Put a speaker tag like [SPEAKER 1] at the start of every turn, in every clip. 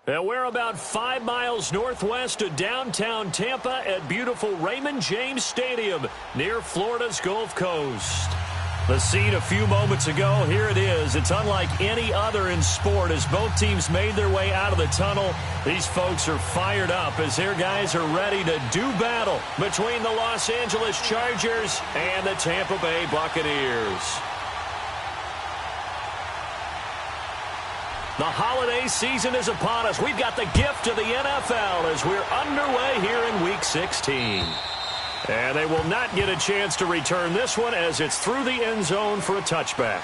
[SPEAKER 1] And we're about 5 miles northwest of downtown Tampa at beautiful Raymond James Stadium near Florida's Gulf Coast. The scene a few moments ago, here it is. It's unlike any other in sport as both teams made their way out of the tunnel. These folks are fired up as their guys are ready to do battle between the Los Angeles Chargers and the Tampa Bay Buccaneers. The holiday season is upon us. We've got the gift of the NFL as we're underway here in Week 16. And they will not get a chance to return this one as it's through the end zone for a touchback.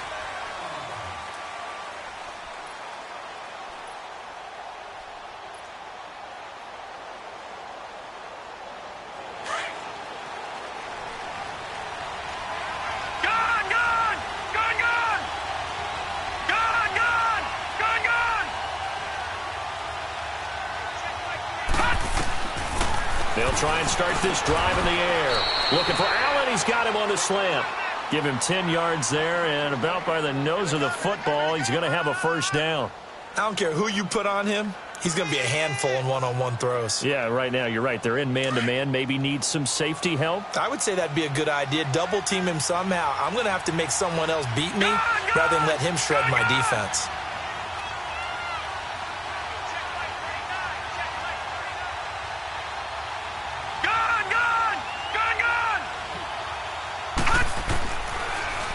[SPEAKER 1] They'll try and start this drive in the air. Looking for Allen. He's got him on the slant. Give him 10 yards there, and about by the nose of the football, he's going to have a first down.
[SPEAKER 2] I don't care who you put on him. He's going to be a handful in one-on-one throws.
[SPEAKER 1] Yeah, right now, you're right. They're in man-to-man. Maybe need some safety help.
[SPEAKER 2] I would say that'd be a good idea. Double-team him somehow. I'm going to have to make someone else beat me rather than let him shred my defense.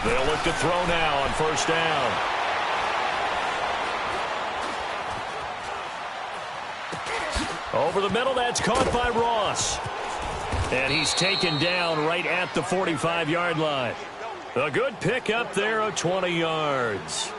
[SPEAKER 1] They'll look to throw now on first down. Over the middle, that's caught by Ross. And he's taken down right at the 45-yard line. A good pickup there of 20 yards.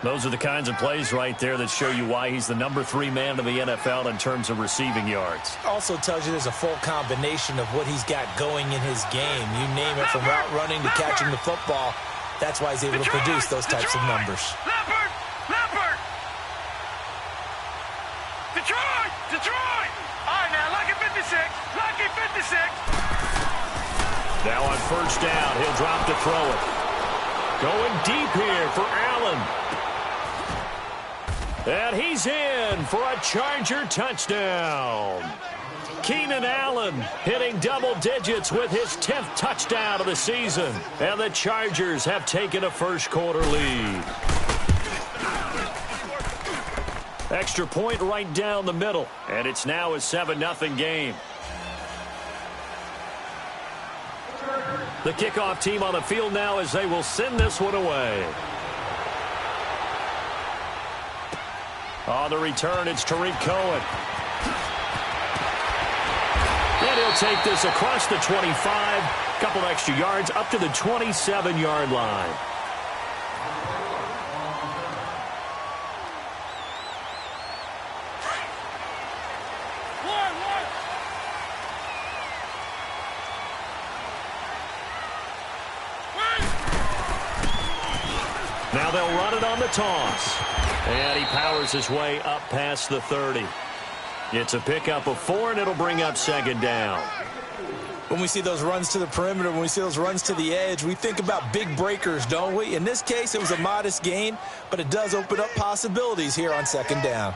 [SPEAKER 1] Those are the kinds of plays right there that show you why he's the number 3 man in the NFL in terms of receiving yards.
[SPEAKER 2] Also tells you there's a full combination of what he's got going in his game. You name it, from route running to catching the football. That's why he's able to produce those types of numbers.
[SPEAKER 3] Leopard! Detroit! All right, now, lucky 56.
[SPEAKER 1] Now on first down, he'll drop to throw it. Going deep here for Allen. And he's in for a Charger touchdown. Keenan Allen hitting double digits with his 10th touchdown of the season. And the Chargers have taken a first-quarter lead. Extra point right down the middle. And it's now a 7-0 game. The kickoff team on the field now as they will send this one away. On the return, it's Tariq Cohen. And he'll take this across the 25. Couple extra yards up to the 27-yard line. Now they'll run it on the toss. And he powers his way up past the 30. It's a pickup of 4, and it'll bring up second down.
[SPEAKER 2] When we see those runs to the perimeter, when we see those runs to the edge, we think about big breakers, don't we? In this case, it was a modest gain, but it does open up possibilities here on second down.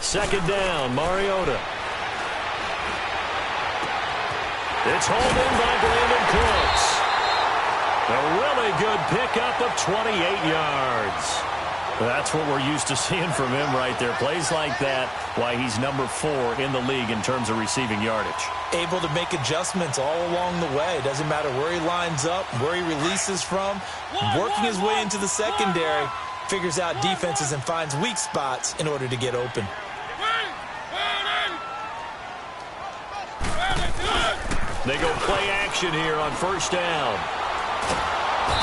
[SPEAKER 1] Second down, Mariota. It's hauled in by Brandon Cooks. A really good pickup of 28 yards. That's what we're used to seeing from him right there. Plays like that, why he's number 4 in the league in terms of receiving yardage.
[SPEAKER 2] Able to make adjustments all along the way. Doesn't matter where he lines up, where he releases from. Working his way into the secondary, figures out defenses and finds weak spots in order to get open.
[SPEAKER 1] They go play action here on first down.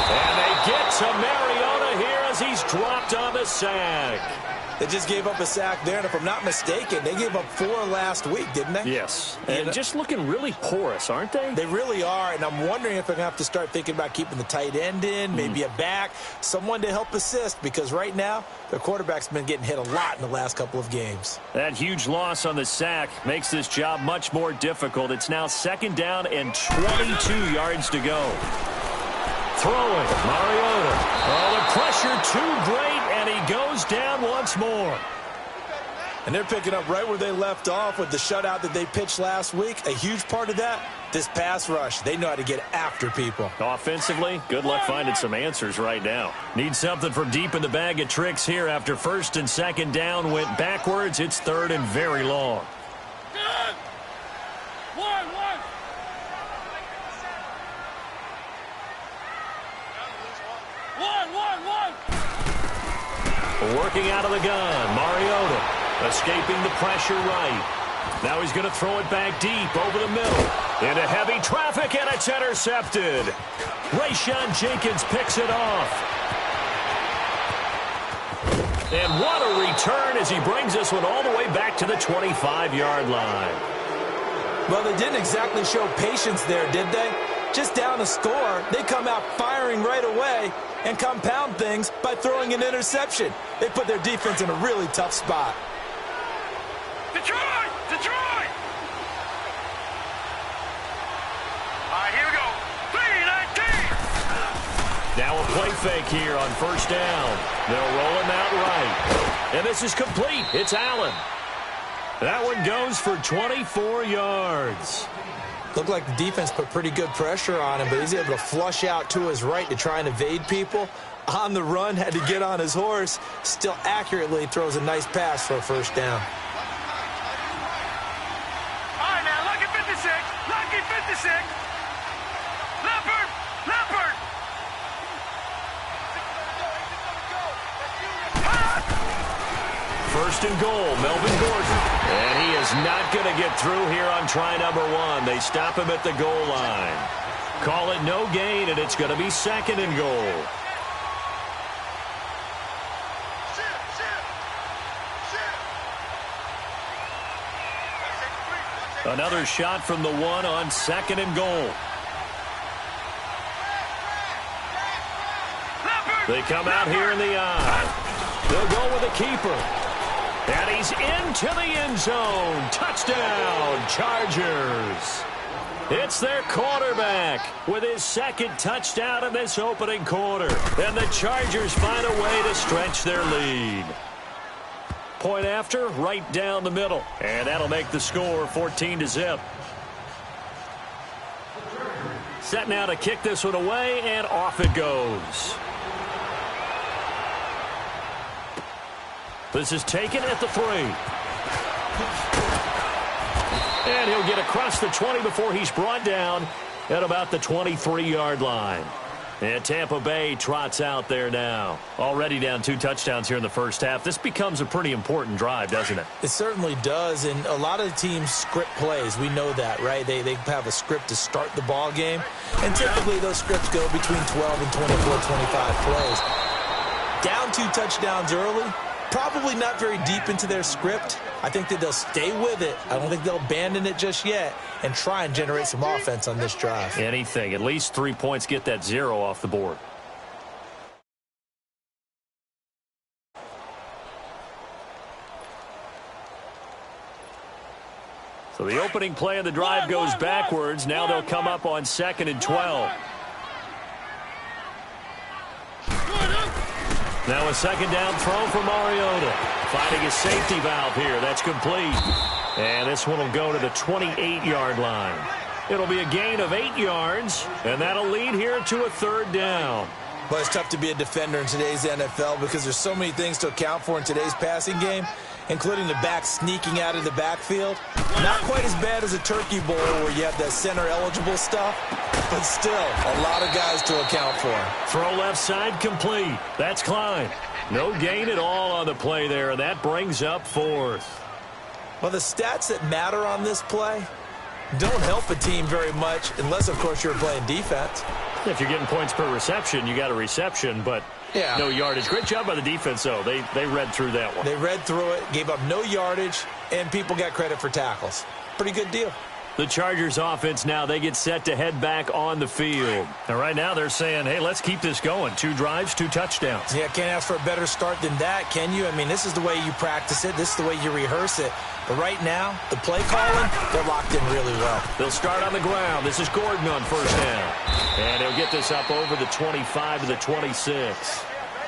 [SPEAKER 1] And they get to Mariota here as he's dropped on the sack.
[SPEAKER 2] They just gave up a sack there, and if I'm not mistaken, they gave up 4 last week, didn't they?
[SPEAKER 1] Yes, and just looking really porous, aren't they?
[SPEAKER 2] They really are, and I'm wondering if they're going to have to start thinking about keeping the tight end in, maybe a back, someone to help assist, because right now, their quarterback's been getting hit a lot in the last couple of games.
[SPEAKER 1] That huge loss on the sack makes this job much more difficult. It's now second down and 22 yards to go. Throwing, Mariota. Oh, the pressure too great, and he goes down once more.
[SPEAKER 2] And they're picking up right where they left off with the shutout that they pitched last week. A huge part of that, this pass rush. They know how to get after people.
[SPEAKER 1] Offensively, good luck finding some answers right now. Need something from deep in the bag of tricks here after first and second down went backwards. It's third and very long. Working out of the gun, Mariota. Escaping the pressure right. Now he's going to throw it back deep over the middle. Into heavy traffic, and it's intercepted. Rayshon Jenkins picks it off. And what a return as he brings this one all the way back to the 25-yard line.
[SPEAKER 2] Well, they didn't exactly show patience there, did they? Just down a score, they come out firing right away and compound things by throwing an interception. They put their defense in a really tough spot.
[SPEAKER 3] Detroit! Detroit! All right, here we go. 3-19.
[SPEAKER 1] Now a play fake here on first down. They'll roll him out right. And this is complete. It's Allen. That one goes for 24 yards.
[SPEAKER 2] Looked like the defense put pretty good pressure on him, but he's able to flush out to his right to try and evade people. On the run, had to get on his horse. Still accurately throws a nice pass for a first down.
[SPEAKER 3] All right, now, lucky 56. Lucky 56. Leopard! Leopard!
[SPEAKER 1] First and goal, Melvin Gordon. And he is not going to get through here on try number one. They stop him at the goal line. Call it no gain, and it's going to be second and goal. Another shot from the one on second and goal. They come out here in the eye. They'll go with a keeper. And he's into the end zone. Touchdown, Chargers. It's their quarterback with his second touchdown in this opening quarter. And the Chargers find a way to stretch their lead. Point after, right down the middle. And that'll make the score 14-0. Set now to kick this one away, and off it goes. This is taken at the 3. And he'll get across the 20 before he's brought down at about the 23-yard line. And Tampa Bay trots out there now. Already down 2 touchdowns here in the first half. This becomes a pretty important drive, doesn't it?
[SPEAKER 2] It certainly does, and a lot of teams script plays. We know that, right? They have a script to start the ball game, and typically those scripts go between 12 and 24, 25 plays. Down 2 touchdowns early, probably not very deep into their script. I think that they'll stay with it. I don't think they'll abandon it just yet and try and generate some offense on this drive.
[SPEAKER 1] Anything. At least 3 points, get that 0 off the board. So the opening play of the drive goes backwards. Now they'll come up on second and 12. Now a second down throw for Mariota. Finding a safety valve here. That's complete. And this one will go to the 28-yard line. It'll be a gain of 8 yards, and that'll lead here to a third down.
[SPEAKER 2] Well, it's tough to be a defender in today's NFL because there's so many things to account for in today's passing game, including the back sneaking out of the backfield. Not quite as bad as a turkey bowl where you have that center-eligible stuff, but still a lot of guys to account for.
[SPEAKER 1] Throw left side complete. That's Klein. No gain at all on the play there, and that brings up fourth.
[SPEAKER 2] Well, the stats that matter on this play don't help a team very much unless, of course, you're playing defense.
[SPEAKER 1] If you're getting points per reception, you got a reception, but no yardage. Great job by the defense, though. They read through that one.
[SPEAKER 2] They read through it, gave up no yardage, and people got credit for tackles. Pretty good deal.
[SPEAKER 1] The Chargers offense now, they get set to head back on the field. And right now they're saying, hey, let's keep this going. 2 drives, 2 touchdowns.
[SPEAKER 2] Yeah, can't ask for a better start than that, can you? I mean, this is the way you practice it. This is the way you rehearse it. But right now, the play calling, they're locked in really well.
[SPEAKER 1] They'll start on the ground. This is Gordon on first down. And he'll get this up over the 25 to the 26.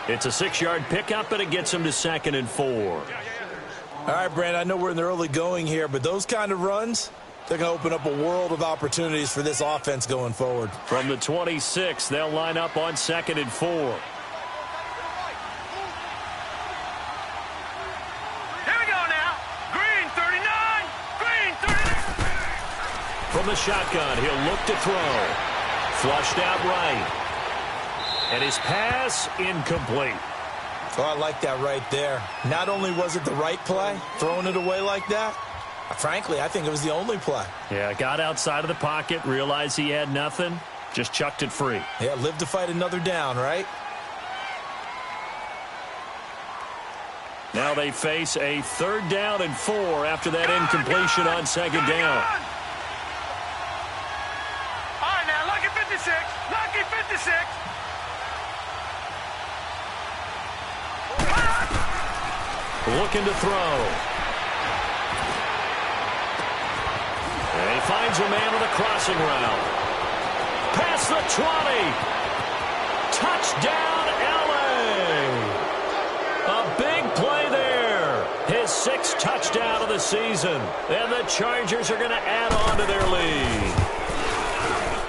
[SPEAKER 1] It's a 6-yard pickup, and it gets him to 2nd and 4.
[SPEAKER 2] All right, Brandon, I know we're in the early going here, but those kind of runs, they're going to open up a world of opportunities for this offense going forward.
[SPEAKER 1] From the 26, they'll line up on 2nd and 4.
[SPEAKER 3] Here we go now. Green 39. Green 39.
[SPEAKER 1] From the shotgun, he'll look to throw. Flushed out right. And his pass incomplete.
[SPEAKER 2] Oh, I like that right there. Not only was it the right play, throwing it away like that, frankly, I think it was the only play.
[SPEAKER 1] Yeah, got outside of the pocket, realized he had nothing, just chucked it free.
[SPEAKER 2] Yeah, live to fight another down, right?
[SPEAKER 1] Now they face a 3rd down and 4 after that incompletion on 2nd down.
[SPEAKER 3] All right, now, lucky 56. Lucky 56.
[SPEAKER 1] Looking to throw. And he finds a man on the crossing route. Past the 20. Touchdown, L.A. A big play there. His 6th touchdown of the season. And the Chargers are going to add on to their lead.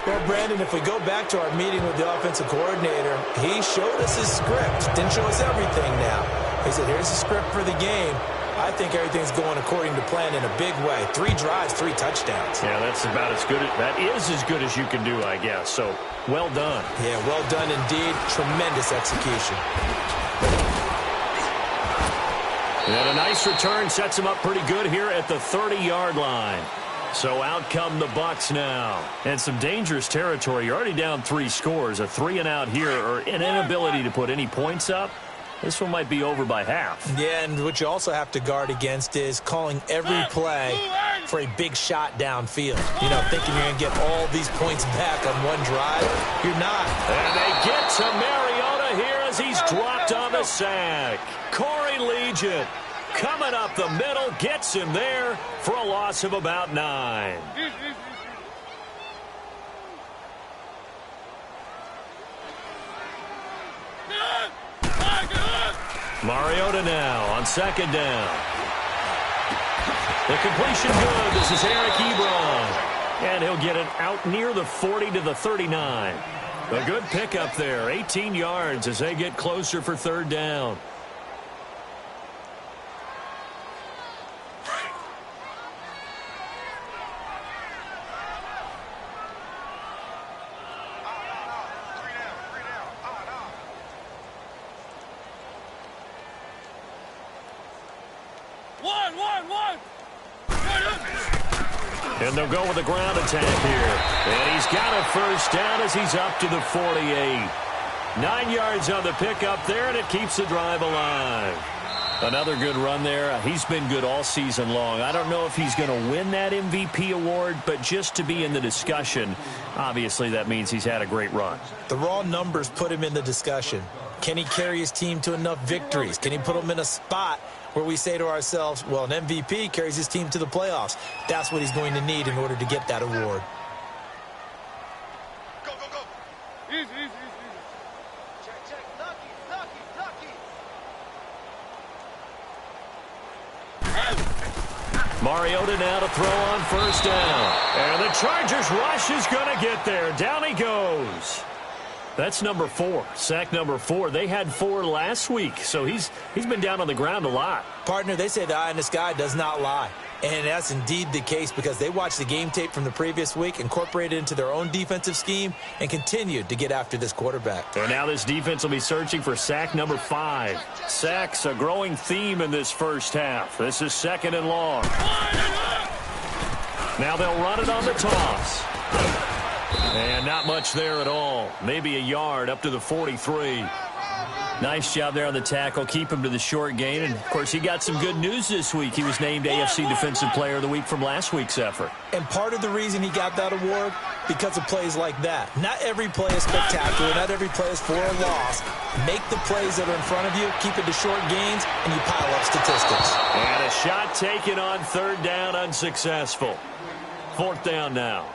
[SPEAKER 2] Well, Brandon, if we go back to our meeting with the offensive coordinator, he showed us his script. Didn't show us everything now. He said, here's the script for the game. I think everything's going according to plan in a big way. 3 drives, 3 touchdowns.
[SPEAKER 1] Yeah, that's about as good. That is as good as you can do, I guess. So, well done.
[SPEAKER 2] Yeah, well done indeed. Tremendous execution.
[SPEAKER 1] And a nice return sets him up pretty good here at the 30-yard line. So out come the Bucs now. And some dangerous territory. You're already down 3 scores. A 3-and-out here, or an inability to put any points up. This one might be over by half.
[SPEAKER 2] Yeah, and what you also have to guard against is calling every play for a big shot downfield. You know, thinking you're going to get all these points back on one drive. You're not.
[SPEAKER 1] And they get to Mariota here as he's dropped on the sack. Corey Legion coming up the middle, gets him there for a loss of about 9. Mariota now on 2nd down. The completion good. This is Eric Ebron. And he'll get it out near the 40 to the 39. A good pickup there. 18 yards as they get closer for 3rd down. And they'll go with a ground attack here. And he's got a 1st down as he's up to the 48. 9 yards on the pickup there, and it keeps the drive alive. Another good run there. He's been good all season long. I don't know if he's going to win that MVP award, but just to be in the discussion, obviously that means he's had a great run.
[SPEAKER 2] The raw numbers put him in the discussion. Can he carry his team to enough victories? Can he put them in a spot where we say to ourselves, well, an MVP carries his team to the playoffs. That's what he's going to need in order to get that award.
[SPEAKER 3] Go, go, go. Easy, easy, easy. Check, check. Lucky, lucky, lucky.
[SPEAKER 1] Mariota now to throw on 1st down. And the Chargers rush is going to get there. Down he goes. That's number 4, sack number 4. They had 4 last week, so he's been down on the ground a lot.
[SPEAKER 2] Partner, they say the eye in the sky does not lie. And that's indeed the case because they watched the game tape from the previous week, incorporated it into their own defensive scheme, and continued to get after this quarterback.
[SPEAKER 1] And now this defense will be searching for sack number 5. Sacks, a growing theme in this first half. This is 2nd and long. Now they'll run it on the toss. And not much there at all. Maybe a yard up to the 43. Nice job there on the tackle. Keep him to the short gain. And, of course, he got some good news this week. He was named AFC Defensive Player of the Week from last week's effort.
[SPEAKER 2] And part of the reason he got that award, because of plays like that. Not every play is spectacular. Not every play is for a loss. Make the plays that are in front of you, keep it to short gains, and you pile up statistics.
[SPEAKER 1] And a shot taken on third down, unsuccessful. Fourth down now.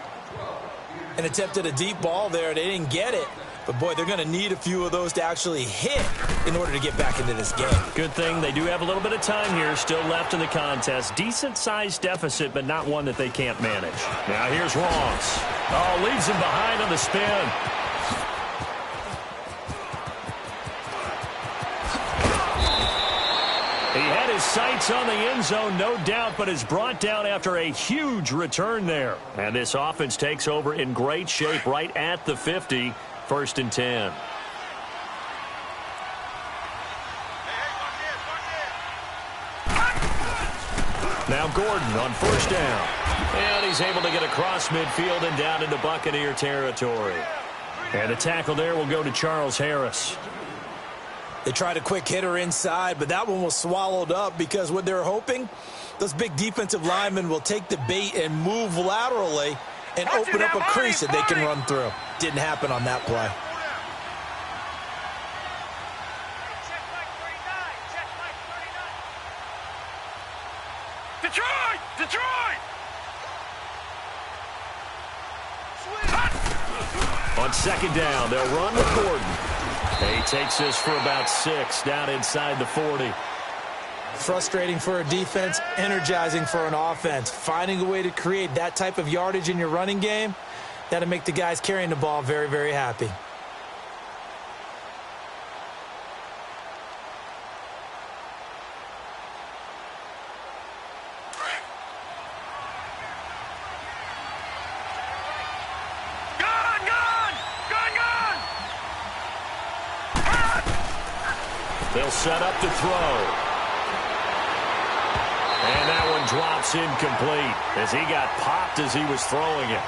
[SPEAKER 2] And attempted a deep ball there. They didn't get it. But, boy, they're going to need a few of those to actually hit in order to get back into this game.
[SPEAKER 1] Good thing they do have a little bit of time here still left in the contest. Decent-sized deficit, but not one that they can't manage. Now here's Ross. Oh, leaves him behind on the spin. He had his sights on the end zone, no doubt, but is brought down after a huge return there. And this offense takes over in great shape right at the 50. First and 10. Now Gordon on first down. And he's able to get across midfield and down into Buccaneer territory. And the tackle there will go to Charles Harris.
[SPEAKER 2] They tried a quick hitter inside, but that one was swallowed up because what they're hoping, those big defensive linemen will take the bait and move laterally and open up a crease that they can run through. Didn't happen on that play.
[SPEAKER 3] Detroit! Detroit!
[SPEAKER 1] On second down, they'll run with Gordon. He takes this for about 6 down inside the 40.
[SPEAKER 2] Frustrating for a defense, energizing for an offense. Finding a way to create that type of yardage in your running game, that'll make the guys carrying the ball very, very happy.
[SPEAKER 1] They'll set up to throw. And that one drops incomplete as he got popped as he was throwing it.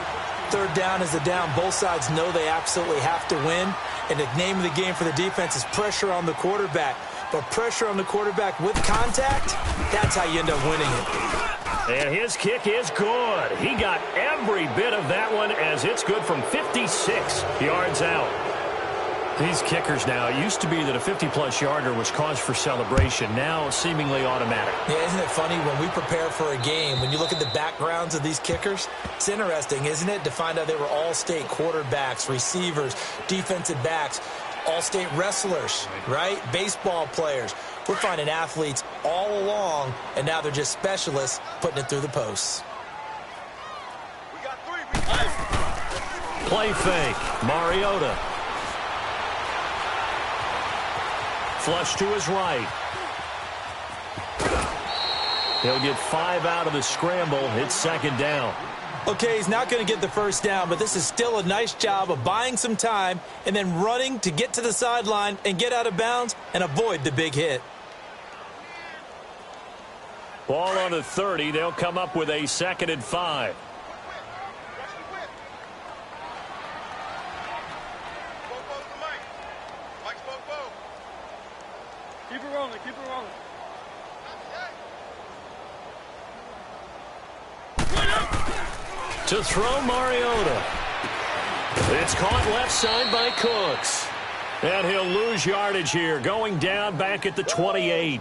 [SPEAKER 2] Third down is the down. Both sides know they absolutely have to win. And the name of the game for the defense is pressure on the quarterback. But pressure on the quarterback with contact, that's how you end up winning it.
[SPEAKER 1] And his kick is good. He got every bit of that one as it's good from 56 yards out. These kickers now, it used to be that a 50-plus yarder was cause for celebration. Now, seemingly automatic.
[SPEAKER 2] Yeah, isn't it funny when we prepare for a game, when you look at the backgrounds of these kickers, it's interesting, isn't it, to find out they were all-state quarterbacks, receivers, defensive backs, all-state wrestlers, right? Baseball players. We're finding athletes all along, and now they're just specialists putting it through the posts.
[SPEAKER 1] Play fake. Mariota. Flush to his right. He'll get 5 out of the scramble. It's second down.
[SPEAKER 2] Okay, he's not going to get the first down, but this is still a nice job of buying some time and then running to get to the sideline and get out of bounds and avoid the big hit.
[SPEAKER 1] Ball on the 30. They'll come up with a 2nd and 5.
[SPEAKER 3] Keep it rolling, keep it rolling.
[SPEAKER 1] To throw Mariota. It's caught left side by Cooks. And he'll lose yardage here, going down back at the 28.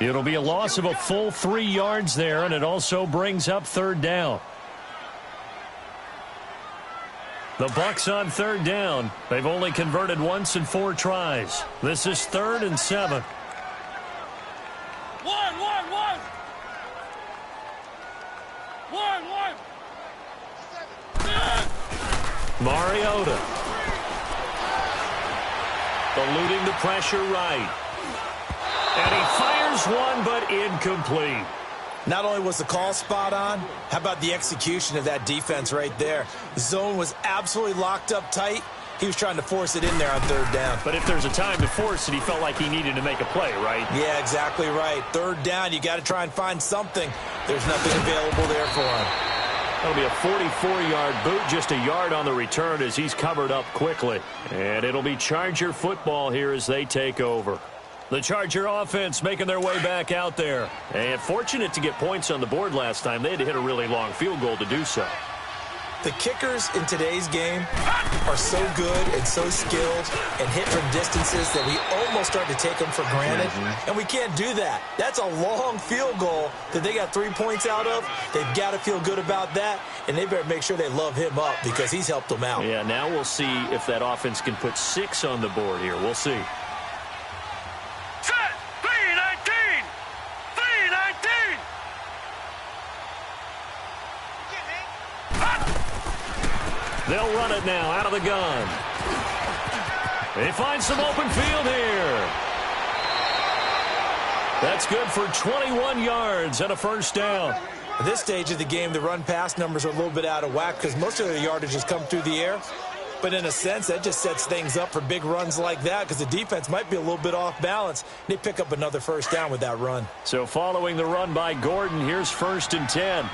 [SPEAKER 1] It'll be a loss of a full 3 yards there, and it also brings up third down. The Bucs on third down. They've only converted once in 4 tries. This is 3rd and 7. Mariota. Eluding the pressure right. And he fires one, but incomplete.
[SPEAKER 2] Not only was the call spot on, how about the execution of that defense right there? The zone was absolutely locked up tight. He was trying to force it in there on third down.
[SPEAKER 1] But if there's a time to force it, he felt like he needed to make a play, right?
[SPEAKER 2] Yeah, exactly right. Third down, you got to try and find something. There's nothing available there for him.
[SPEAKER 1] That'll be a 44-yard boot, just a yard on the return as he's covered up quickly. And it'll be Charger football here as they take over. The Charger offense making their way back out there. And fortunate to get points on the board last time. They had to hit a really long field goal to do so.
[SPEAKER 2] The kickers in today's game are so good and so skilled and hit from distances that we almost start to take them for granted. And we can't do that. That's a long field goal that they got 3 points out of. They've got to feel good about that, and they better make sure they love him up because he's helped them out.
[SPEAKER 1] Yeah, now we'll see if that offense can put 6 on the board here. We'll see.
[SPEAKER 3] Set! 3-19! 3-19!
[SPEAKER 1] They'll run it now out of the gun. They find some open field here. That's good for 21 yards and a first down.
[SPEAKER 2] At this stage of the game, the run-pass numbers are a little bit out of whack because most of their yardage has come through the air. But in a sense, that just sets things up for big runs like that because the defense might be a little bit off balance. They pick up another first down with that run.
[SPEAKER 1] So following the run by Gordon, here's 1st and 10.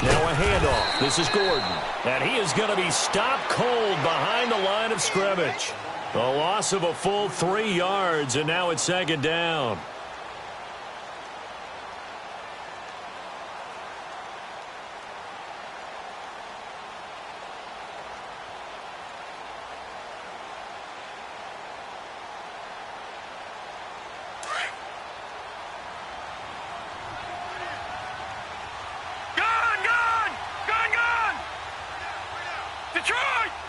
[SPEAKER 1] Now a handoff. This is Gordon. And he is going to be stopped cold behind the line of scrimmage. A loss of a full 3 yards, and now it's 2nd down.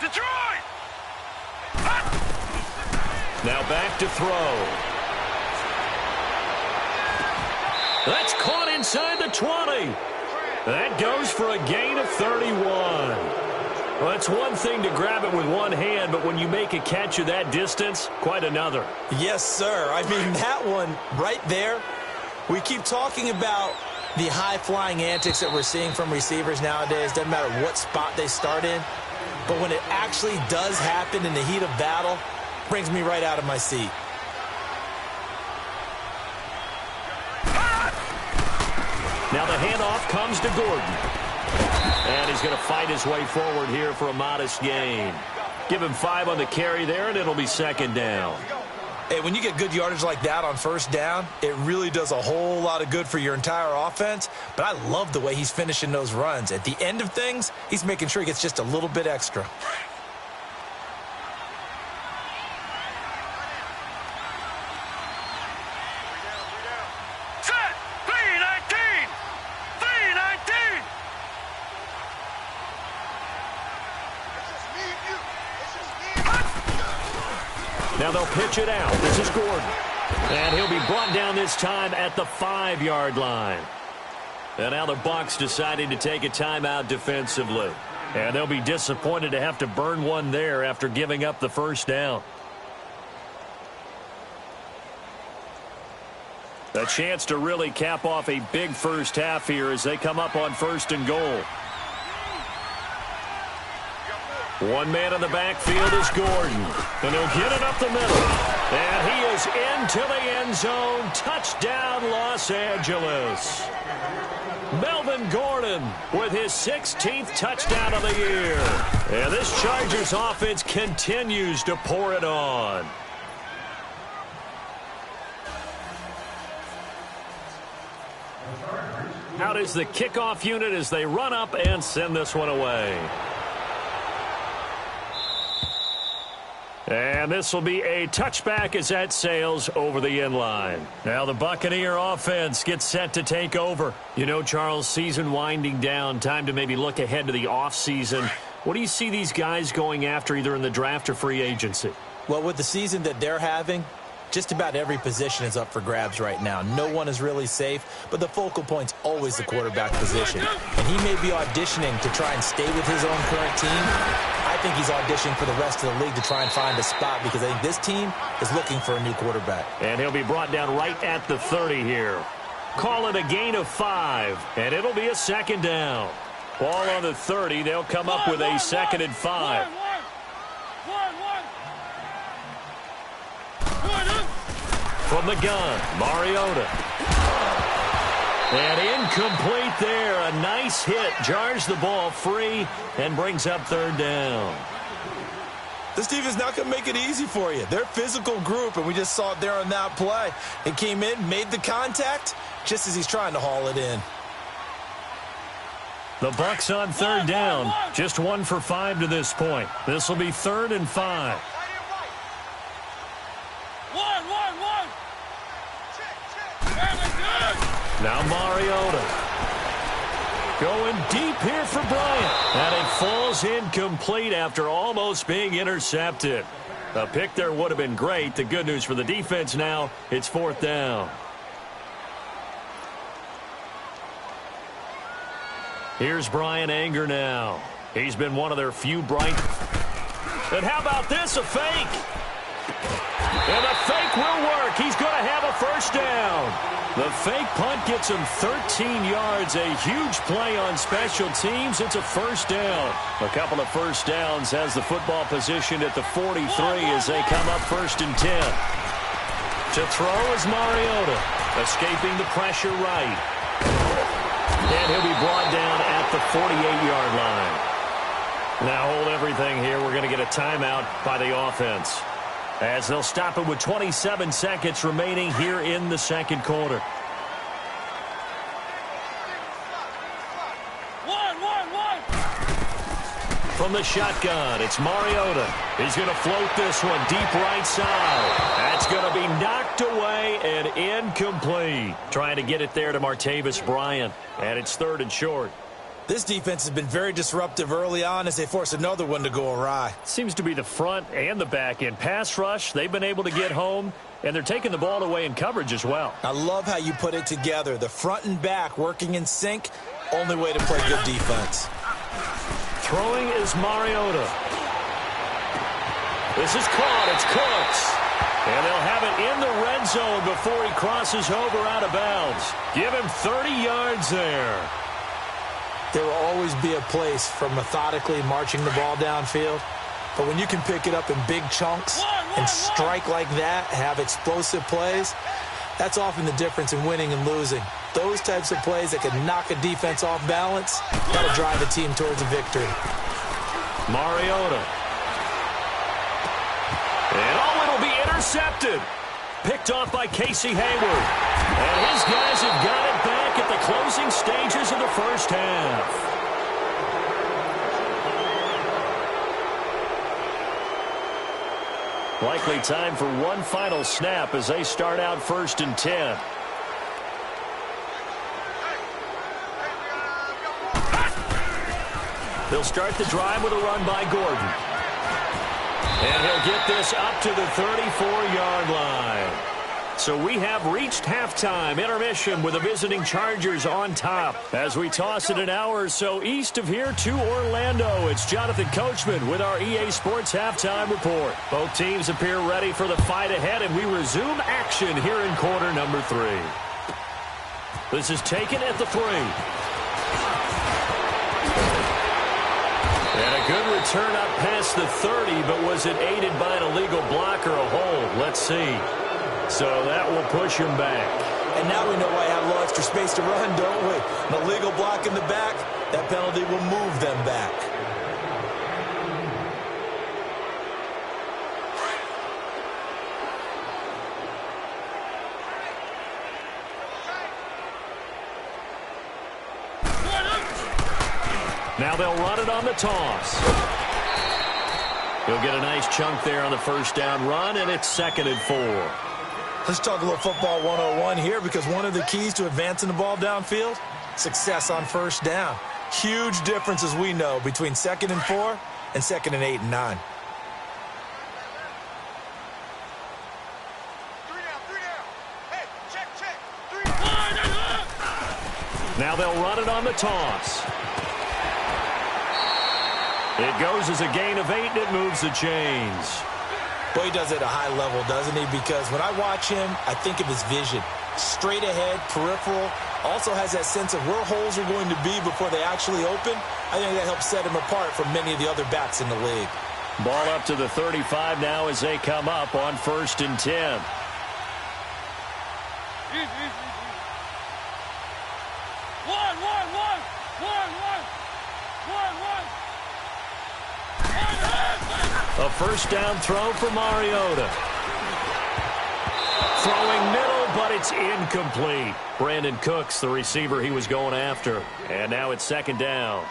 [SPEAKER 3] Detroit!
[SPEAKER 1] Now back to throw. That's caught inside the 20. That goes for a gain of 31. Well, it's one thing to grab it with one hand, but when you make a catch of that distance, quite another.
[SPEAKER 2] Yes, sir. I mean, that one right there, we keep talking about the high-flying antics that we're seeing from receivers nowadays. Doesn't matter what spot they start in. But when it actually does happen in the heat of battle, brings me right out of my seat.
[SPEAKER 1] Now the handoff comes to Gordon. And he's going to fight his way forward here for a modest gain. Give him 5 on the carry there, and it'll be 2nd down.
[SPEAKER 2] Hey, when you get good yardage like that on first down, it really does a whole lot of good for your entire offense. But I love the way he's finishing those runs. At the end of things, he's making sure he gets just a little bit extra.
[SPEAKER 3] Set! 3-19! 3-19!
[SPEAKER 1] Now they'll pitch it out. This is Gordon. And he'll be brought down this time at the 5-yard line. And now the Bucs deciding to take a timeout defensively. And they'll be disappointed to have to burn one there after giving up the first down. A chance to really cap off a big first half here as they come up on 1st and goal. One man in the backfield is Gordon. And he'll get it up the middle. And he is into the end zone. Touchdown, Los Angeles. Melvin Gordon with his 16th touchdown of the year. And this Chargers offense continues to pour it on. Out is the kickoff unit as they run up and send this one away. And this will be a touchback as that sails over the end line. Now the Buccaneer offense gets set to take over. You know, Charles, season winding down, time to maybe look ahead to the offseason. What do you see these guys going after either in the draft or free agency?
[SPEAKER 2] Well, with the season that they're having, just about every position is up for grabs right now. No one is really safe, but the focal point's always the quarterback position. And he may be auditioning to try and stay with his own current team. I think he's auditioning for the rest of the league to try and find a spot because I think this team is looking for a new quarterback.
[SPEAKER 1] And he'll be brought down right at the 30 here. Call it a gain of 5, and it'll be a 2nd down. Ball on the 30. They'll come up with a 2nd and 5. From the gun, Mariota. And incomplete there. A nice hit. Jars the ball free and brings up third down.
[SPEAKER 2] This defense not going to make it easy for you. They're a physical group, and we just saw it there on that play. It came in, made the contact, just as he's trying to haul it in.
[SPEAKER 1] The Bucs on third down. Just 1 for 5 to this point. This will be 3rd and 5. Now Mariota. Going deep here for Bryant. And it falls incomplete after almost being intercepted. A pick there would have been great. The good news for the defense now, it's 4th down. Here's Brian Anger now. He's been one of their few bright. And how about this, a fake? And the fake will work. He's going to have a first down. The fake punt gets him 13 yards. A huge play on special teams. It's a first down. A couple of first downs has the football position at the 43 as they come up 1st and 10. To throw is Mariota. Escaping the pressure right. And he'll be brought down at the 48-yard line. Now hold everything here. We're going to get a timeout by the offense, as they'll stop it with 27 seconds remaining here in the second quarter. From the shotgun, it's Mariota. He's going to float this one deep right side. That's going to be knocked away and incomplete. Trying to get it there to Martavis Bryant, and it's 3rd and short.
[SPEAKER 2] This defense has been very disruptive early on as they force another one to go awry.
[SPEAKER 1] Seems to be the front and the back end. Pass rush, they've been able to get home, and they're taking the ball away in coverage as well.
[SPEAKER 2] I love how you put it together. The front and back working in sync, only way to play good defense.
[SPEAKER 1] Throwing is Mariota. This is caught. It's Cooks. And they'll have it in the red zone before he crosses over out of bounds. Give him 30 yards there.
[SPEAKER 2] There will always be a place for methodically marching the ball downfield. But when you can pick it up in big chunks and strike like that, have explosive plays, that's often the difference in winning and losing. Those types of plays that can knock a defense off balance, that'll drive a team towards a victory.
[SPEAKER 1] Mariota. And it'll be intercepted. Picked off by Casey Hayward. And his guys have got it back at the closing stages of the first half. Likely time for one final snap as they start out 1st and 10. They'll start the drive with a run by Gordon. And he'll get this up to the 34-yard line. So we have reached halftime. Intermission with the visiting Chargers on top. As we toss it an hour or so east of here to Orlando, it's Jonathan Coachman with our EA Sports Halftime Report. Both teams appear ready for the fight ahead, and we resume action here in quarter number 3. This is taken at the 3. And a good return up past the 30, but was it aided by an illegal block or a hold? Let's see. So that will push him back.
[SPEAKER 2] And now we know why I have a little extra space to run, don't we? An illegal block in the back, that penalty will move them back.
[SPEAKER 1] Now they'll run it on the toss. He'll get a nice chunk there on the first down run, and it's 2nd and 4.
[SPEAKER 2] Let's talk a little football 101 here, because one of the keys to advancing the ball downfield, success on first down. Huge difference, as we know, between 2nd and 4 and 2nd and 8 and 9.
[SPEAKER 1] Now they'll run it on the toss. It goes as a gain of 8, and it moves the chains.
[SPEAKER 2] Boy, he does it at a high level, doesn't he? Because when I watch him, I think of his vision. Straight ahead, peripheral. Also has that sense of where holes are going to be before they actually open. I think that helps set him apart from many of the other backs in the league.
[SPEAKER 1] Ball up to the 35 now as they come up on 1st and 10. A first down throw for Mariota. Throwing middle, but it's incomplete. Brandon Cooks, the receiver he was going after. And now it's second down.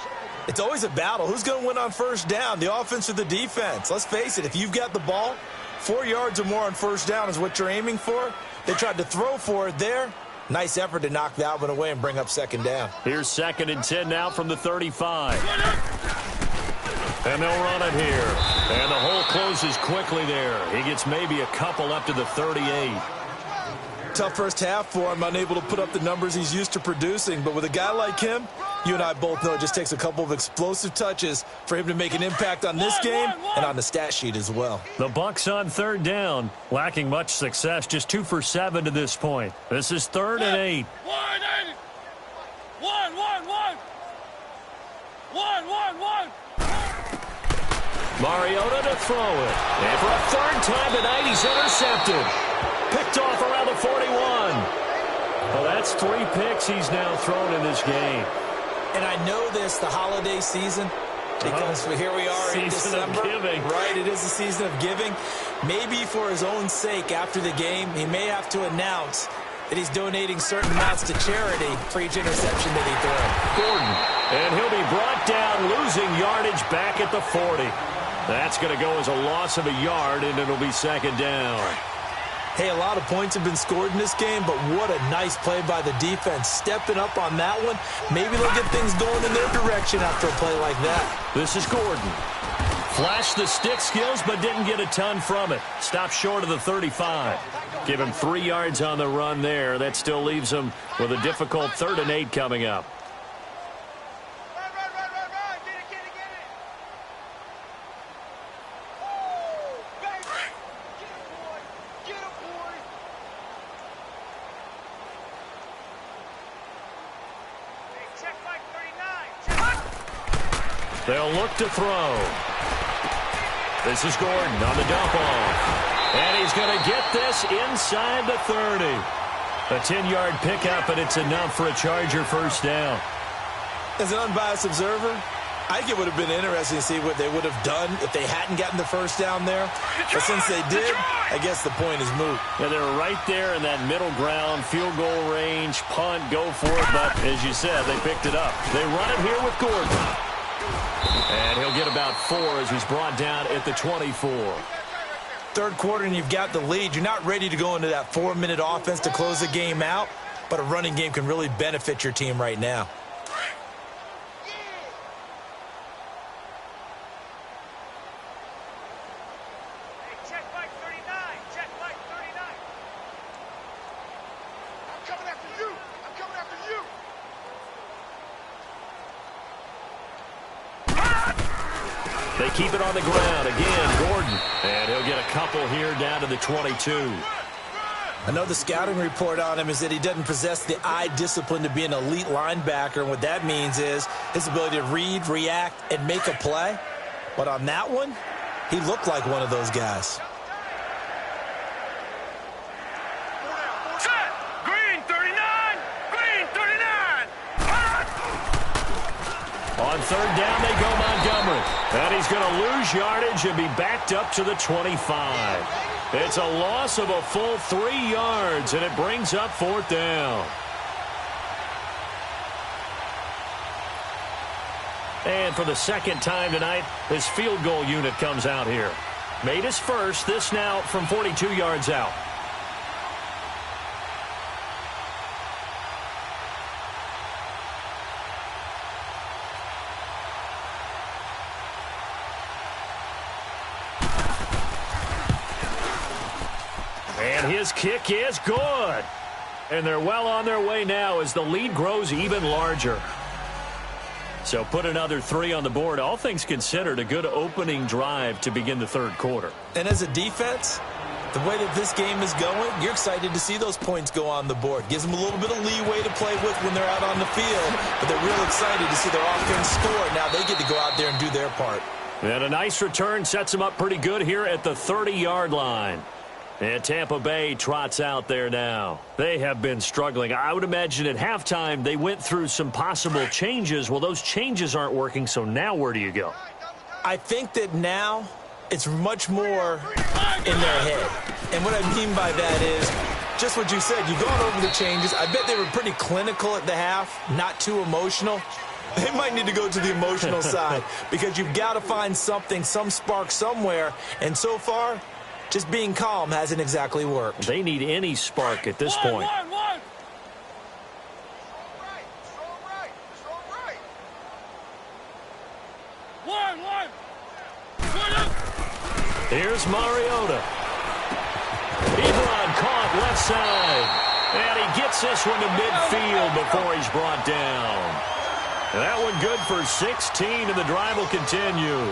[SPEAKER 2] It's always a battle. Who's going to win on first down, the offense or the defense? Let's face it, if you've got the ball, 4 yards or more on first down is what you're aiming for. They tried to throw for it there. Nice effort to knock that one away and bring up second down.
[SPEAKER 1] Here's 2nd and 10 now from the 35. And they'll run it here. And the hole closes quickly there. He gets maybe a couple up to the 38.
[SPEAKER 2] Tough first half for him, unable to put up the numbers he's used to producing. But with a guy like him, you and I both know it just takes a couple of explosive touches for him to make an impact on this game and on the stat sheet as well.
[SPEAKER 1] The Bucs on third down, lacking much success, just 2 for 7 to this point. This is 3rd and 8. Mariota to throw it. And for a 3rd time tonight, he's intercepted. Picked off around the 41. Well, that's 3 picks he's now thrown in this game.
[SPEAKER 2] And I know this, the holiday season, because here we are in December.
[SPEAKER 1] Season of giving.
[SPEAKER 2] Right, it is the season of giving. Maybe for his own sake after the game, he may have to announce that he's donating certain amounts to charity for each interception that he throws.
[SPEAKER 1] Gordon. And he'll be brought down, losing yardage back at the 40. That's going to go as a loss of a yard, and it'll be second down.
[SPEAKER 2] Hey, a lot of points have been scored in this game, but what a nice play by the defense. Stepping up on that one. Maybe they'll get things going in their direction after a play like that.
[SPEAKER 1] This is Gordon. Flashed the stick skills, but didn't get a ton from it. Stopped short of the 35. Give him 3 yards on the run there. That still leaves him with a difficult 3rd and 8 coming up. They'll look to throw. This is Gordon on the dump off. And he's going to get this inside the 30. A 10-yard pickup, and it's enough for a Charger first down.
[SPEAKER 2] As an unbiased observer, I think it would have been interesting to see what they would have done if they hadn't gotten the first down there. But since they did, I guess the point is moot.
[SPEAKER 1] Yeah, they were right there in that middle ground, field goal range, punt, go for it. But as you said, they picked it up. They run it here with Gordon. And he'll get about 4 as he's brought down at the 24.
[SPEAKER 2] Third quarter and you've got the lead. You're not ready to go into that 4-minute offense to close the game out, but a running game can really benefit your team right now.
[SPEAKER 1] They keep it on the ground. Again, Gordon. And he'll get a couple here down to the 22.
[SPEAKER 2] I know the scouting report on him is that he doesn't possess the eye discipline to be an elite linebacker. And what that means is his ability to read, react, and make a play. But on that one, he looked like one of those guys.
[SPEAKER 1] On third down, they go Montgomery. And he's going to lose yardage and be backed up to the 25. It's a loss of a full 3 yards, and it brings up 4th down. And for the second time tonight, his field goal unit comes out here. Made his first, this now from 42 yards out. And his kick is good. And they're well on their way now as the lead grows even larger. So put another 3 on the board. All things considered, a good opening drive to begin the third quarter.
[SPEAKER 2] And as a defense, the way that this game is going, you're excited to see those points go on the board. Gives them a little bit of leeway to play with when they're out on the field. But they're real excited to see their offense score. Now they get to go out there and do their part.
[SPEAKER 1] And a nice return sets them up pretty good here at the 30-yard line. And Tampa Bay trots out there now. They have been struggling. I would imagine at halftime they went through some possible changes. Well, those changes aren't working, so now where do you go?
[SPEAKER 2] I think that now it's much more in their head. And what I mean by that is just what you said. You've gone over the changes. I bet they were pretty clinical at the half, not too emotional. They might need to go to the emotional side because you've got to find something, some spark somewhere. And so far, just being calm hasn't exactly worked.
[SPEAKER 1] They need any spark at this point. Here's Mariota. Ebron caught left side. And he gets this one to midfield before he's brought down. And that one good for 16, and the drive will continue.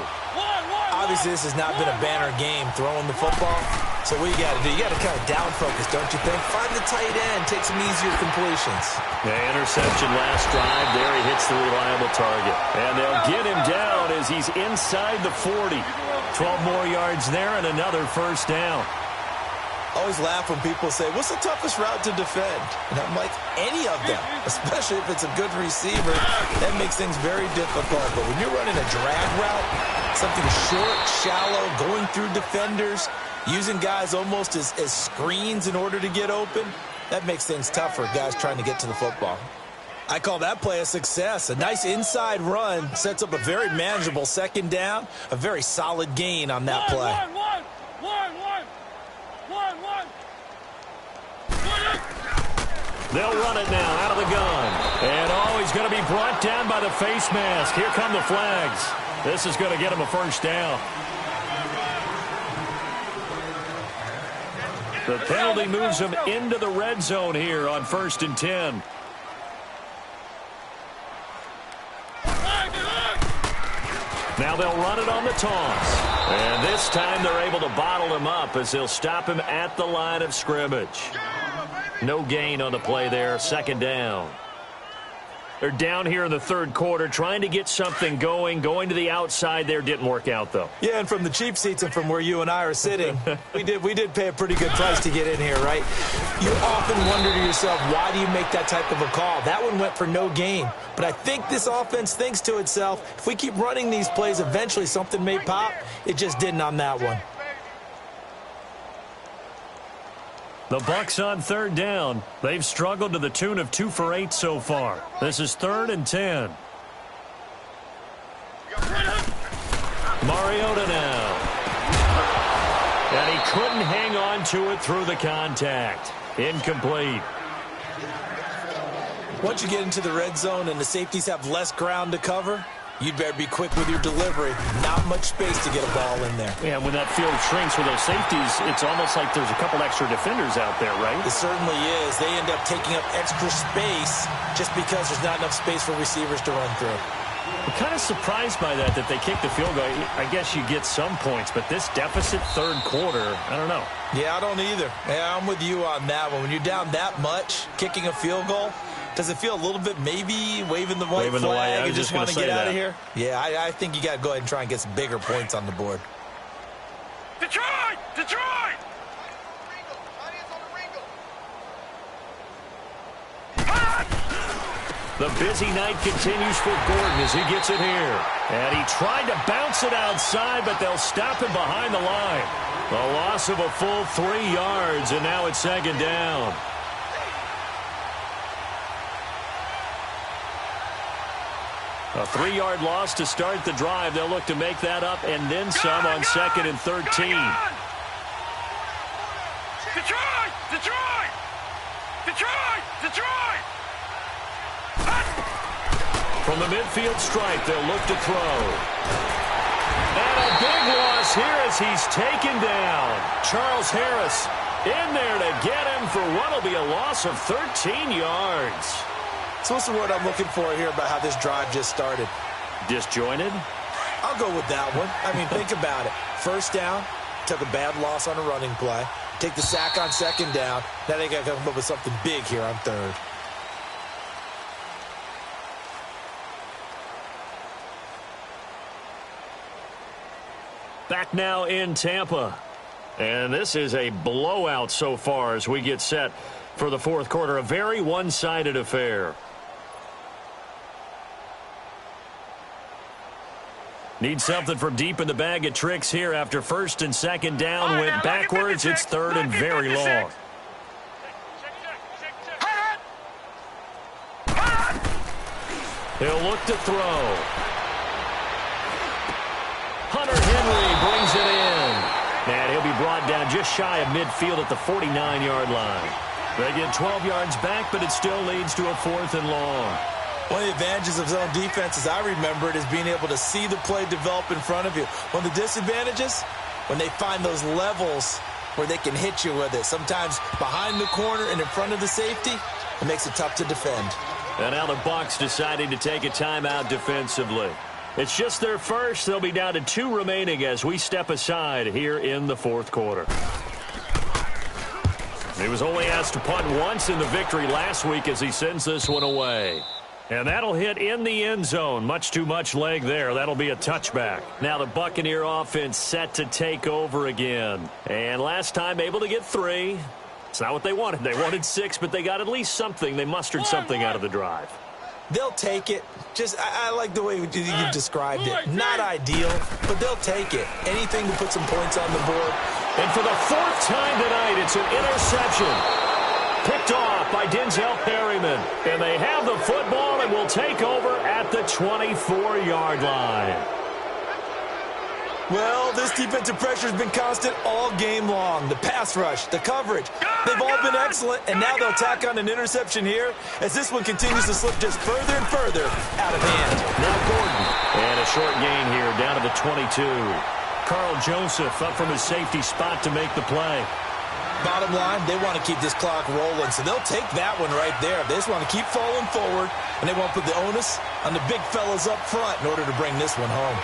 [SPEAKER 2] Obviously, this has not been a banner game throwing the football. So what you got to do, you got to kind of down focus, don't you think? Find the tight end, take some easier completions.
[SPEAKER 1] The interception last drive. There he hits the reliable target. And they'll get him down as he's inside the 40. 12 more yards there and another first down.
[SPEAKER 2] Always laugh when people say, what's the toughest route to defend? And I'm like, any of them, especially if it's a good receiver. That makes things very difficult. But when you're running a drag route, something short, shallow, going through defenders, using guys almost as screens in order to get open, that makes things tough for guys trying to get to the football. I call that play a success. A nice inside run sets up a very manageable second down, a very solid gain on that play.
[SPEAKER 1] They'll run it now out of the gun. And, he's going to be brought down by the face mask. Here come the flags. This is going to get him a first down. The penalty moves him into the red zone here on 1st and 10. Now they'll run it on the toss. And this time they're able to bottle him up as they'll stop him at the line of scrimmage. No gain on the play there, second down. They're down here in the third quarter, trying to get something going. Going to the outside there didn't work out, though.
[SPEAKER 2] Yeah, and from the cheap seats and from where you and I are sitting, we did pay a pretty good price to get in here, right? You often wonder to yourself, why do you make that type of a call? That one went for no gain. But I think this offense thinks to itself, if we keep running these plays, eventually something may pop. It just didn't on that one.
[SPEAKER 1] The Bucs on third down. They've struggled to the tune of 2 for 8 so far. This is 3rd and 10. Mariota now. And he couldn't hang on to it through the contact. Incomplete.
[SPEAKER 2] Once you get into the red zone and the safeties have less ground to cover, you'd better be quick with your delivery. Not much space to get a ball in there.
[SPEAKER 1] Yeah, when that field shrinks with those safeties, it's almost like there's a couple extra defenders out there, right?
[SPEAKER 2] It certainly is. They end up taking up extra space just because there's not enough space for receivers to run through.
[SPEAKER 1] I'm kind of surprised by that they kicked the field goal. I guess you get some points, but this deficit third quarter, I don't know.
[SPEAKER 2] Yeah, I don't either. Yeah, I'm with you on that one. When you're down that much, kicking a field goal, does it feel a little bit maybe waving the white flag and just want to get out of here? Yeah, I think you got to go ahead and try and get some bigger points on the board.
[SPEAKER 3] Detroit! Detroit!
[SPEAKER 1] The busy night continues for Gordon as he gets it here. And he tried to bounce it outside, but they'll stop him behind the line. A loss of a full 3 yards, and now it's second down. A 3-yard loss to start the drive. They'll look to make that up and then some on 2nd and 13.
[SPEAKER 3] Detroit! Detroit! Detroit! Detroit!
[SPEAKER 1] From the midfield stripe, they'll look to throw. And a big loss here as he's taken down. Charles Harris in there to get him for what will be a loss of 13 yards.
[SPEAKER 2] So what's the word I'm looking for here about how this drive just started?
[SPEAKER 1] Disjointed?
[SPEAKER 2] I'll go with that one. I mean, think about it. First down, took a bad loss on a running play. Take the sack on second down. Now they got to come up with something big here on third.
[SPEAKER 1] Back now in Tampa. And this is a blowout so far as we get set for the fourth quarter. A very one-sided affair. Need something from deep in the bag of tricks here after first and second down. Went backwards. It's third and very long. He'll look to throw. Hunter Henry brings it in. And he'll be brought down just shy of midfield at the 49-yard line. They get 12 yards back, but it still leads to a fourth and long.
[SPEAKER 2] One of the advantages of zone defense, as I remember it, is being able to see the play develop in front of you. One of the disadvantages, when they find those levels where they can hit you with it. Sometimes behind the corner and in front of the safety, it makes it tough to defend.
[SPEAKER 1] And now the Bucs deciding to take a timeout defensively. It's just their first. They'll be down to 2 remaining as we step aside here in the fourth quarter. He was only asked to punt once in the victory last week as he sends this one away. And that'll hit in the end zone. Much too much leg there. That'll be a touchback. Now the Buccaneer offense set to take over again. And last time able to get 3. It's not what they wanted. They wanted 6, but they got at least something. They mustered something out of the drive.
[SPEAKER 2] They'll take it. I like the way you've described it. Not ideal, but they'll take it. Anything to put some points on the board.
[SPEAKER 1] And for the 4th time tonight, it's an interception. Picked off by Denzel Perryman. And they have the football and will take over at the 24-yard line.
[SPEAKER 2] Well, this defensive pressure has been constant all game long. The pass rush, the coverage, they've all been excellent, and now they'll tack on an interception here as this one continues to slip just further and further out of hand.
[SPEAKER 1] Now Gordon. And a short gain here down to the 22. Carl Joseph up from his safety spot to make the play.
[SPEAKER 2] Bottom line, they want to keep this clock rolling, so they'll take that one right there. They just want to keep falling forward, and they want to put the onus on the big fellas up front in order to bring this one home.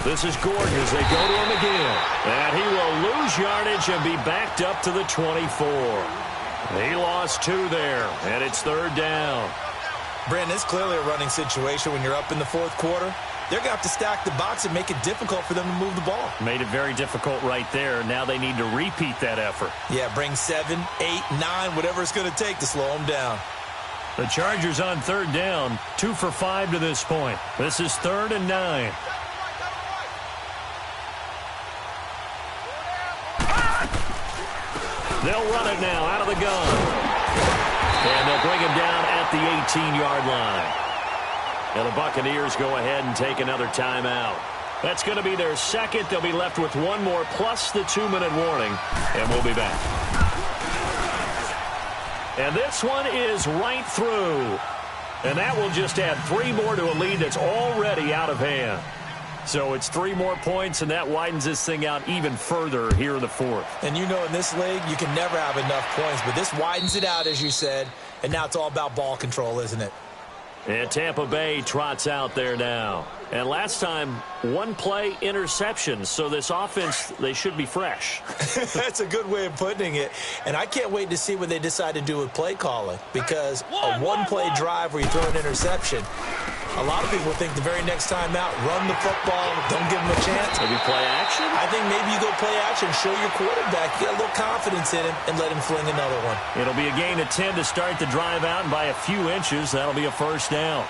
[SPEAKER 1] This is Gordon as they go to him again. And he will lose yardage and be backed up to the 24. He lost 2 there, and it's 3rd down.
[SPEAKER 2] Brandon, it's clearly a running situation when you're up in the fourth quarter. They're going to have to stack the box and make it difficult for them to move the ball.
[SPEAKER 1] Made it very difficult right there. Now they need to repeat that effort.
[SPEAKER 2] Yeah, bring 7, 8, 9, whatever it's going to take to slow them down.
[SPEAKER 1] The Chargers on 3rd down, 2 for 5 to this point. This is 3rd and 9. They'll run it now out of the gun. And they'll bring him down at the 18-yard line. And the Buccaneers go ahead and take another timeout. That's going to be their second. They'll be left with 1 more plus the 2-minute warning. And we'll be back. And this one is right through. And that will just add 3 more to a lead that's already out of hand. So it's 3 more points, and that widens this thing out even further here in the fourth.
[SPEAKER 2] And you know in this league, you can never have enough points, but this widens it out, as you said, and now it's all about ball control, isn't it?
[SPEAKER 1] And Tampa Bay trots out there now. And last time, 1 play interception. So this offense, they should be fresh.
[SPEAKER 2] That's a good way of putting it. And I can't wait to see what they decide to do with play calling. Because a 1-play drive where you throw an interception, a lot of people think the very next time out, run the football, don't give them a chance.
[SPEAKER 1] Maybe play action?
[SPEAKER 2] I think maybe you go play action, show your quarterback, get a little confidence in him, and let him fling another one.
[SPEAKER 1] It'll be a gain of 10 to start the drive out, and by a few inches, that'll be a first down.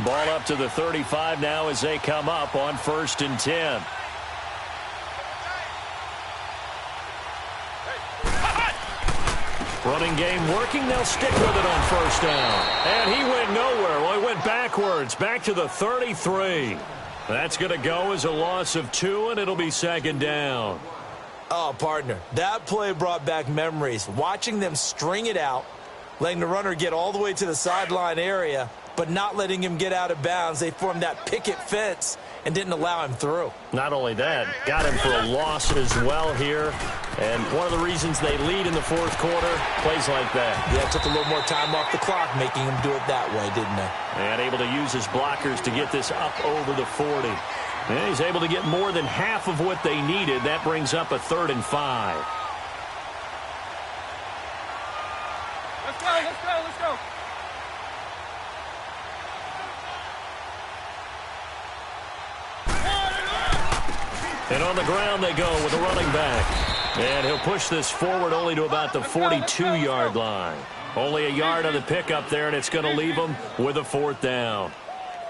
[SPEAKER 1] Ball up to the 35 now as they come up on 1st and 10. Running game working. They'll stick with it on 1st down. And he went nowhere. Well, he went backwards, back to the 33. That's going to go as a loss of 2, and it'll be 2nd down.
[SPEAKER 2] Oh, partner, that play brought back memories. Watching them string it out, letting the runner get all the way to the sideline area, but not letting him get out of bounds. They formed that picket fence and didn't allow him through.
[SPEAKER 1] Not only that, got him for a loss as well here. And one of the reasons they lead in the fourth quarter, plays like that.
[SPEAKER 2] Yeah, took a little more time off the clock, making him do it that way, didn't they?
[SPEAKER 1] And able to use his blockers to get this up over the 40. And he's able to get more than half of what they needed. That brings up a 3rd and 5.
[SPEAKER 3] Let's go, let's go, let's go.
[SPEAKER 1] And on the ground they go with a running back. And he'll push this forward only to about the 42-yard line. Only a yard on the pickup there, and it's going to leave them with a 4th down.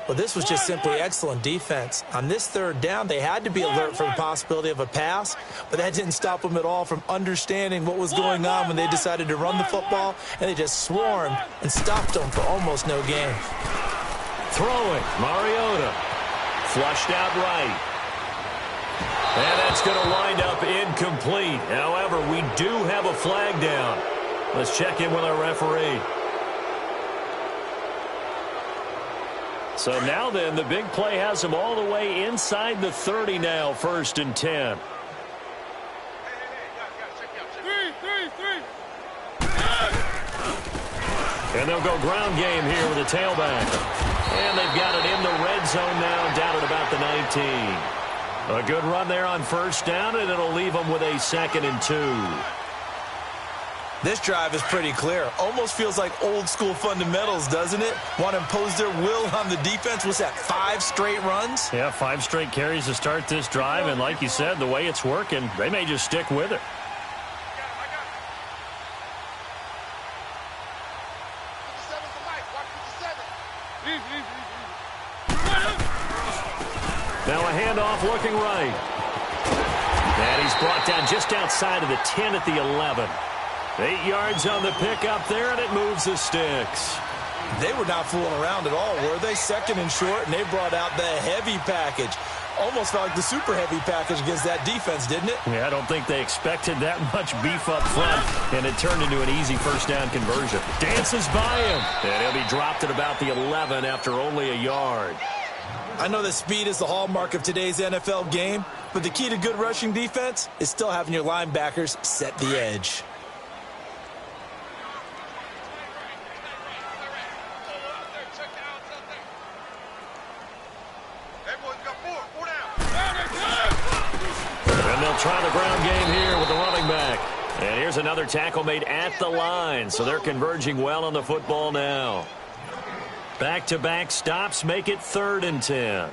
[SPEAKER 2] Well, this was just simply excellent defense. On this 3rd down, they had to be alert for the possibility of a pass, but that didn't stop them at all from understanding what was going on when they decided to run the football, and they just swarmed and stopped them for almost no gain.
[SPEAKER 1] Throwing, Mariota. Flushed out right. And that's going to wind up incomplete. However, we do have a flag down. Let's check in with our referee. So now then, the big play has them all the way inside the 30 now, 1st and 10. And they'll go ground game here with a tailback. And they've got it in the red zone now, down at about the 19. A good run there on 1st down, and it'll leave them with a 2nd and 2.
[SPEAKER 2] This drive is pretty clear. Almost feels like old school fundamentals, doesn't it? Want to impose their will on the defense. Was that 5 straight runs?
[SPEAKER 1] Yeah, 5 straight carries to start this drive, and like you said, the way it's working, they may just stick with it. Now a handoff looking right. And he's brought down just outside of the 10 at the 11. 8 yards on the pickup there, and it moves the sticks.
[SPEAKER 2] They were not fooling around at all, were they? 2nd and short, and they brought out the heavy package. Almost felt like the super heavy package against that defense, didn't it?
[SPEAKER 1] Yeah, I don't think they expected that much beef up front, and it turned into an easy 1st down conversion. Dances by him, and he'll be dropped at about the 11 after only a yard.
[SPEAKER 2] I know that speed is the hallmark of today's NFL game, but the key to good rushing defense is still having your linebackers set the edge.
[SPEAKER 1] And they'll try the ground game here with the running back. And here's another tackle made at the line, so they're converging well on the football now. Back-to-back stops make it 3rd and 10.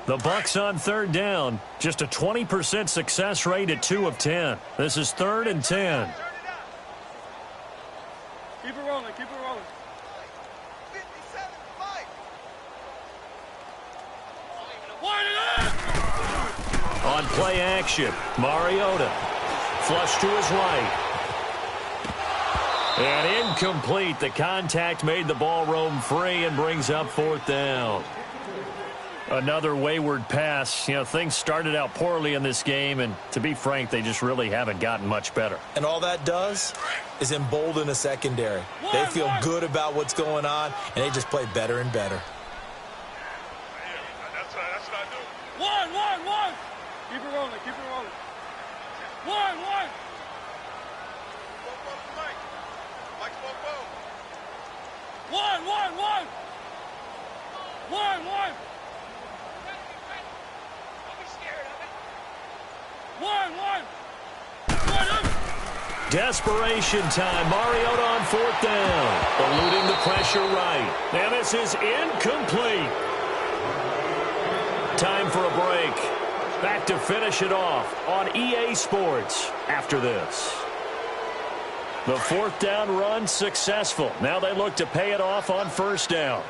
[SPEAKER 1] The Bucs on 3rd down. Just a 20% success rate at 2 of 10. This is 3rd and 10.
[SPEAKER 3] Keep it rolling, keep it rolling. 57-5.
[SPEAKER 1] On play action, Mariota. Flush to his right. And incomplete. The contact made the ball roam free and brings up 4th down. Another wayward pass. You know, things started out poorly in this game, and to be frank, they just really haven't gotten much better.
[SPEAKER 2] And all that does is embolden a secondary. They feel good about what's going on, and they just play better and better.
[SPEAKER 3] That's what I do. One. Keep it rolling, keep it rolling. One. One.
[SPEAKER 1] Desperation time. Mariota on 4th down. Eluding the pressure right. And this is incomplete. Time for a break. Back to finish it off on EA Sports after this. The 4th down run successful. Now they look to pay it off on 1st down.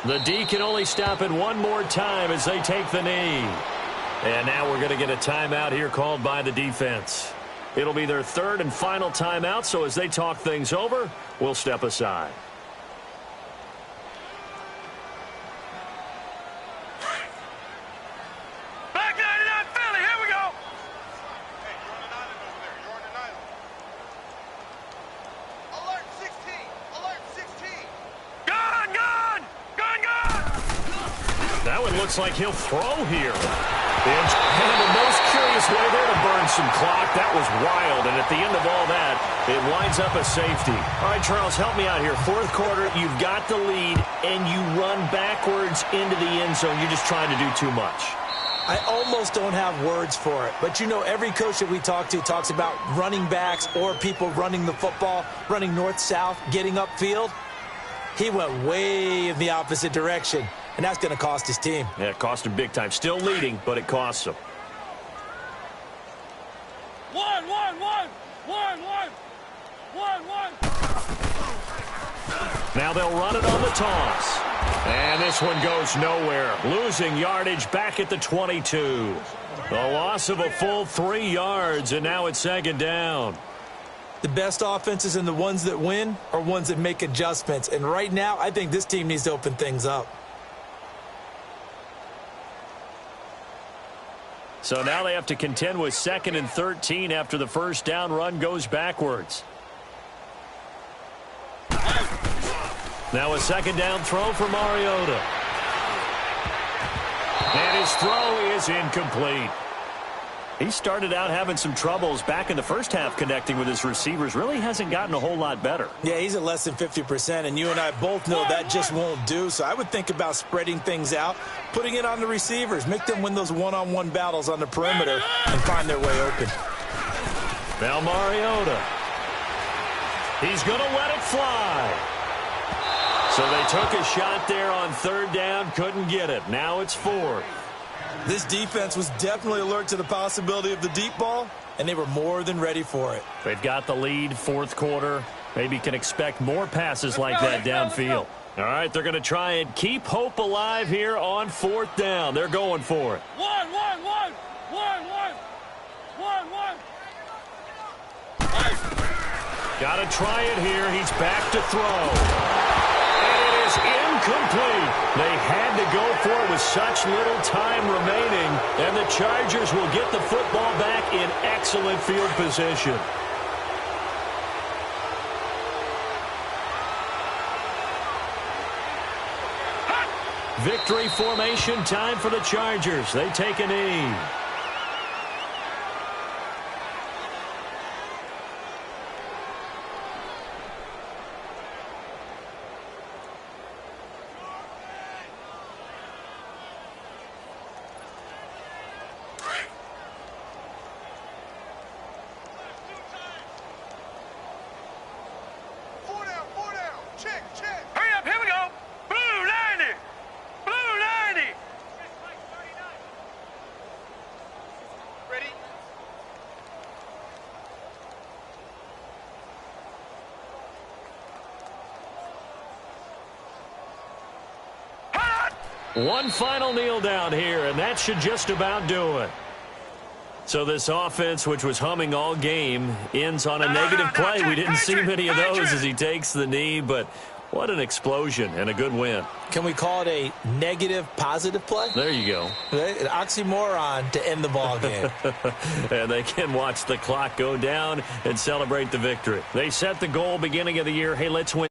[SPEAKER 1] The D can only stop it one more time as they take the knee. And now we're going to get a timeout here called by the defense. It'll be their 3rd and final timeout, so as they talk things over, we'll step aside.
[SPEAKER 3] Back 99 Philly, here we go.
[SPEAKER 4] Hey, you're on an island over there. You're on an island. Alert,
[SPEAKER 1] Now it looks like he'll throw here. And the most curious way there to burn some clock. That was wild. And at the end of all that, it winds up a safety. All right, Charles, help me out here. Fourth quarter, you've got the lead, and you run backwards into the end zone. You're just trying to do too much.
[SPEAKER 2] I almost don't have words for it. But, you know, every coach that we talk to talks about running backs or people running the football, running north-south, getting upfield. He went way in the opposite direction, and that's going to cost his team.
[SPEAKER 1] Yeah, it cost him big time. Still leading, but it costs him.
[SPEAKER 3] One.
[SPEAKER 1] Now they'll run it on the toss. And this one goes nowhere. Losing yardage back at the 22. The loss of a full 3 yards, and now it's second down.
[SPEAKER 2] The best offenses and the ones that win are ones that make adjustments. And right now, I think this team needs to open things up.
[SPEAKER 1] So now they have to contend with 2nd and 13 after the first down run goes backwards. Now a second down throw for Mariota. And his throw is incomplete. He started out having some troubles back in the first half connecting with his receivers. Really hasn't gotten a whole lot better.
[SPEAKER 2] Yeah, he's at less than 50%, and you and I both know that just won't do. So I would think about spreading things out, putting it on the receivers, make them win those one-on-one battles on the perimeter and find their way open.
[SPEAKER 1] Now Mariota. He's going to let it fly. So they took a shot there on third down, couldn't get it. Now it's 4th.
[SPEAKER 2] This defense was definitely alert to the possibility of the deep ball, and they were more than ready for it.
[SPEAKER 1] They've got the lead, fourth quarter. Maybe can expect more passes like that downfield. All right, they're going to try and keep hope alive here on 4th down. They're going for it.
[SPEAKER 3] One.
[SPEAKER 1] Got to try it here. He's back to throw. Incomplete. They had to go for it with such little time remaining, and the Chargers will get the football back in excellent field position. Victory formation time for the Chargers. They take a knee.
[SPEAKER 3] Hurry up, here we go. Blue 90. Blue 90. Ready?
[SPEAKER 1] One final kneel down here, and that should just about do it. So this offense, which was humming all game, ends on a negative play. We didn't see many of those as he takes the knee, but what an explosion and a good win.
[SPEAKER 2] Can we call it a negative positive play?
[SPEAKER 1] There you go.
[SPEAKER 2] An oxymoron to end the ball game.
[SPEAKER 1] And they can watch the clock go down and celebrate the victory. They set the goal beginning of the year. Hey, let's win.